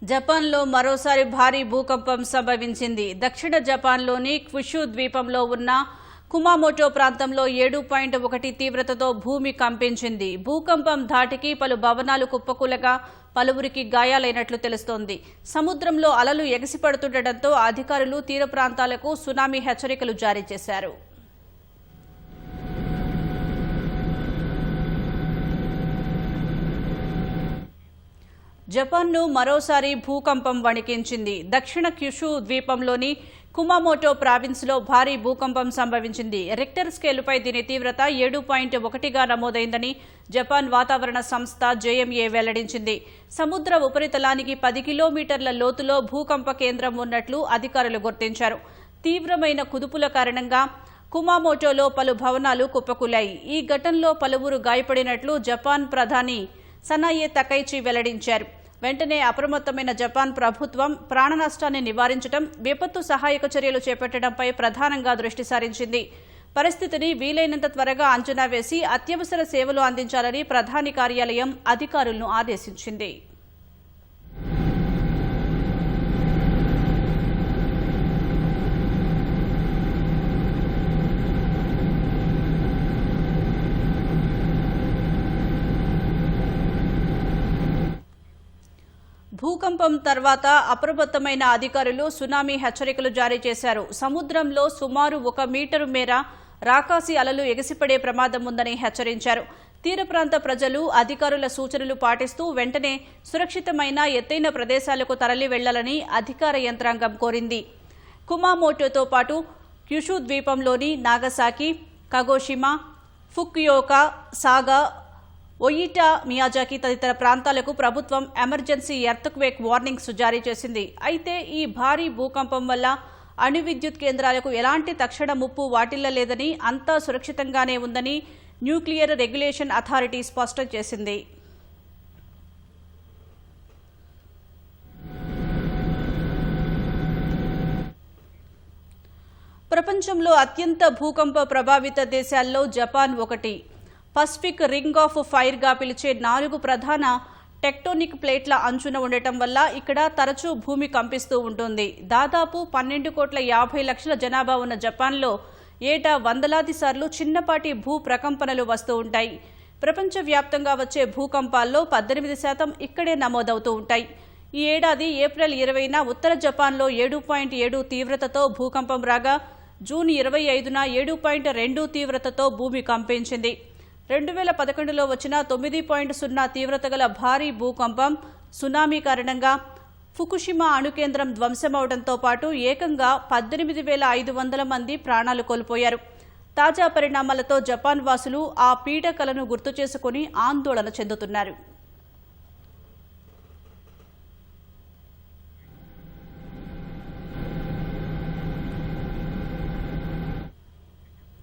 జపాన్లో మరోసారి భారీ భూకంపం సంభవించింది. దక్షిణ జపాన్లోని క్యుషు ద్వీపంలో ఉన్న కుమామోటో ప్రాంతంలో 7.1 తీవ్రతతో భూమి కంపించింది. భూకంపం ధాటికి పలు భవనాలు కుప్పకూలగా పలువురికి గాయాలైనట్లు తెలుస్తోంది. సముద్రంలో అలలు ఎగసిపడుతుండటంతో అధికారులు తీర ప్రాంతాలకు సునామీ హెచ్చరికలు జారీ చేశారు. జపాన్ను మరోసారి భూకంపం వణికించింది. దక్షిణ క్యుషు ద్వీపంలోని కుమామోటో ప్రావిన్స్లో భారీ భూకంపం సంభవించింది. రిక్టర్ స్కేలుపై దీని తీవ్రత 7.1గా నమోదైందని జపాన్ వాతావరణ సంస్థ JMA వెల్లడించింది. సముద్ర ఉపరితలానికి 10 కిలోమీటర్ల లోతులో భూకంప కేంద్రం ఉన్నట్లు అధికారులు గుర్తించారు. తీవ్రమైన కుదుపుల కారణంగా కుమామోటోలో పలు భవనాలు కుప్పకూలాయి. ఈ ఘటనలో పలువురు గాయపడినట్లు జపాన్ ప్రధాని సనాయే తకైచి వెల్లడించారు. వెంటనే అప్రమత్తమైన జపాన్ ప్రభుత్వం ప్రాణ నష్టాన్ని నివారించడం, విపత్తు సహాయక చర్యలు చేపట్టడంపై ప్రధానంగా దృష్టి సారించింది. పరిస్థితిని వీలైనంత త్వరగా అంచనా వేసి అత్యవసర సేవలు అందించాలని ప్రధాని కార్యాలయం అధికారులను ఆదేశించింది. భూకంపం తర్వాత అప్రమత్తమైన అధికారులు సునామీ హెచ్చరికలు జారీ చేశారు. సముద్రంలో సుమారు 1 మీటరు మేర రాకాసి అలలు ఎగసిపడే ప్రమాదం ఉందని హెచ్చరించారు. తీర ప్రాంత ప్రజలు అధికారుల సూచనలు పాటిస్తూ వెంటనే సురక్షితమైన ఎత్తైన ప్రదేశాలకు తరలి వెళ్లాలని అధికార యంత్రాంగం కోరింది. కుమామోటోతో పాటు క్యుషు ద్వీపంలోని నాగసాకి, కగోషిమా, ఫుకుయోకా, సాగా, ఒయిటా, మియాజాకి తదితర ప్రాంతాలకు ప్రభుత్వం ఎమర్జెన్సీ ఎర్త్క్వేక్ వార్నింగ్స్ జారీ చేసింది. అయితే ఈ భారీ భూకంపం వల్ల అణు విద్యుత్ కేంద్రాలకు ఎలాంటి తక్షణ ముప్పు వాటిల్లలేదని, అంతా సురక్షితంగానే ఉందని న్యూక్లియర్ రెగ్యులేషన్ అథారిటీ స్పష్టం చేసింది. ప్రపంచంలో అత్యంత భూకంప ప్రభావిత దేశాల్లో జపాన్ ఒకటి. పసిఫిక్ రింగ్ ఆఫ్ ఫైర్గా పిలిచే 4 ప్రధాన టెక్టోనిక్ ప్లేట్ల అంచున ఉండటం వల్ల ఇక్కడ తరచూ భూమి కంపిస్తూ ఉంటుంది. దాదాపు 12,50,00,000 జనాభా ఉన్న జపాన్లో ఏటా వందలాది సార్లు చిన్నపాటి భూ ప్రకంపనలు వస్తూ ఉంటాయి. ప్రపంచవ్యాప్తంగా వచ్చే భూకంపాల్లో 18% ఇక్కడే నమోదవుతూ ఉంటాయి. ఈ ఏడాది ఏప్రిల్ 20న ఉత్తర జపాన్లో 7.7 తీవ్రతతో భూకంపం రాగా, జూన్ 25న 7.2 తీవ్రతతో భూమి కంపించింది. 2011లో వచ్చిన 9.0 తీవ్రత గల భారీ భూకంపం, సునామీ కారణంగా ఫుకుషిమా అణుకేంద్రం ధ్వంసమవడంతో పాటు ఏకంగా 18,500 మంది ప్రాణాలు కోల్పోయారు. తాజా పరిణామాలతో జపాన్ వాసులు ఆ పీడకలను గుర్తు చేసుకుని ఆందోళన చెందుతున్నారు.